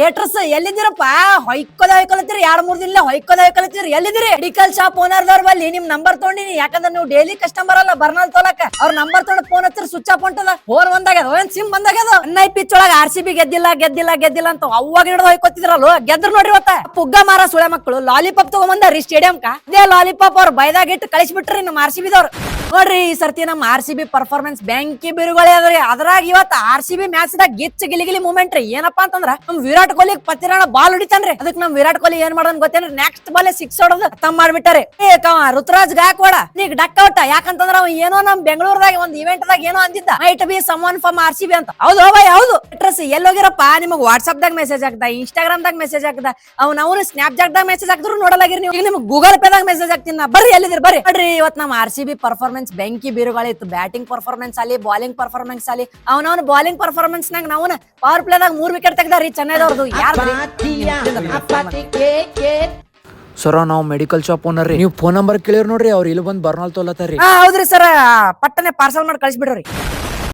ಏಟ್ರಸ್ ಎಲ್ಲಿದ್ದೀರಪ್ಪ? ಹೊಯ್ಕೊಲತ್ತೀರಿ 2-3 ದಿನ ಹೊಯ್ಕೊಲತ್ತೀರಿ. ಎಲ್ಲಿದ್ದೀರಿ? Medical shop ಓನರ್ದವ್ರ ಬಲ್ಲಿ ನಿಮ್ ನಂಬರ್ ತಗೊಂಡಿನಿ. ಯಾಕಂದ್ರೆ ನೀವು ಡೈಲಿ ಕಸ್ಟಮರ್ ಅಲ್ಲ, ಬರ್ನಾಲ್ ತೋಲಕ ಅವ್ರ ನಂಬರ್ ತಗೊಂಡು ಫೋನ್ ಹತ್ತಿರ ಸ್ವಿಚ್ ಆಫ್ ಹೊಂಟದ. ಫೋನ್ ಬಂದಾಗ್ಯದ, ಏನ್ ಸಿಮ್ ಬಂದಾಗ್ಯದ. ಅನ್ನೈ ಪಿಚ್ ಒಳಗ RCB ಗೆದ್ದಿಲ್ಲ ಅಂತ ಅವಾಗ ಹಿಡಿದು ಹೊಯ್ಕೊತಿದ್ರಲ್ಲ, ಗೆದ್ರ ನೋಡ್ರಿ ಇವತ್ತ. ಪುಗ್ಗ ಮಾರ ಸುಳೆ ಮಕ್ಕಳು ಲಾಲಿಪಾಪ್ ತಗೊಂಬಂದಾರಿ ಸ್ಟೇಡಿಯಂ ಇದೇ ಲಾಲಿಪಾಪ್ ಅವ್ರು ಬೈದಾಗ ಇಟ್ಟು ಕಳಿಸ್ಬಿಟ್ರಿ ನಮ್ಮ RCB ದವ್ರು. ನೋಡ್ರಿ ಈ ಸರ್ತಿ ನಮ್ಮ RCB ಪರ್ಫಾರ್ಮೆನ್ಸ್ ಬ್ಯಾಂಕಿ ಬಿರುಗಳೇ ಅದ್ರಿ. ಅದ್ರಾಗ ಇವತ್ತು RCB ಮ್ಯಾಚ್ ದಾಗ ಗಿಲಿ ಮೂಮೆಂಟ್ ರೀ. ಏನಪ್ಪಾ ಅಂತಂದ್ರ ನಮ್ ವಿರಾಟ್ ಕೊಹ್ಲಿ ಪತ್ತಿರಾಣ ಬಾಲ್ ಹೊಡಿತಾನ್ರಿ. ಅದಕ್ಕೆ ನಮ್ ವಿರಾಟ್ ಕೊಹ್ಲಿ ಏನ್ ಮಾಡೋದ್ ಗೊತ್ತೇನ್ರಿ? ನೆಕ್ಸ್ಟ್ ಬಾಲ್ 6 ಹೊಡೆದು ಖತಮ್ ಮಾಡ್ಬಿಟ್ಟಾರೆ. ಋತುರಾಜ್ ಗಾಯಕ್ವಾಡ ನೀಗ್ ಡಕ್ ಔಟ. ಯಾಕಂತಂದ್ರ ಅವ್ ಏನೋ ನಮ್ ಬೆಂಗಳೂರದಾಗ ಒಂದ್ ಇವೆಂಟ್ ದಾಗ ಏನೋ ಅಂದಿದ್ದ, might be someone from RCB ಅಂತ. ಹೌದು ಬಾಯ್ ಹೌದು. ಅಡ್ರೆಸ್ ಎಲ್ಲೋಗಿರಪ್ಪ? ನಿಮಗ್ ವಾಟ್ಸ್ಆಪ್ ದಾಗ ಮೆಸೇಜ್ ಹಾಕ್ದ, ಇನ್ಸ್ಟಾಗ್ರಾಮ್ ದಾಗ ಮೆಸೇಜ್ ಹಾಕ್ದ, ಅವ್ನು ಸ್ನಾಪ್ ಚಾಟ್ ದಾಗ ಮೆಸೇಜ್ ಹಾಕಿದ್ರು ನೋಡಲಾಗಿರಿ ನೀವು. ಈಗ ನಿಮ್ಗೆ ಗೂಗಲ್ ಪೇ ದಾಗ ಮೆಸೇಜ್ ಹಾಕ್ತೀನಿ. ಬರ್ರಿ ಎಲ್ಲಿದ್ದೀರಿ ಬರ್ರಿ. ನೋಡ್ರಿ ಇವತ್ ನಮ್ RCB ಪರ್ಫಾರ್ಮೆನ್ಸ್ ಬೆಂಕಿ ಬೀರುಗಳಿತ್ತು. ಬ್ಯಾಟಿಂಗ್ ಪರ್ಫಾರ್ಮೆನ್ಸ್ ಅಲ್ಲಿ, ಬಾಲಿಂಗ್ ಪರ್ಫಾರ್ಮೆನ್ಸ್ ಅಲ್ಲಿ. ಅವನವನ್ ಬಾಲಿಂಗ್ ಪರ್ಫಾರ್ಮೆನ್ಸ್ ನಾಗ ನಾವು ಪವರ್ ಪ್ಲೇ ದಾಗ 3 ವಿಕೆಟ್ ತೆಗ್ದಾರಿ ಚೆನ್ನೈದವ್ರದ್ದು. ಸರ ನಾವು ಮೆಡಿಕಲ್ ಶಾಪ್ ಓನರ್ ರೀ. ನೀವು ಫೋನ್ ನಂಬರ್ ಕೇಳಿರ್ ನೋಡ್ರಿ, ಅವ್ರು ಇಲ್ಲಿ ಬಂದ್ ಬರ್ನಾಲ್ ತೋಲತಾರ್ರಿ. ಹೌದ್ರಿ ಸರ್, ಪಟ್ಟನೆ ಪಾರ್ಸಲ್ ಮಾಡಿ ಕಳಿಸ್ಬಿಡ್ರಿ.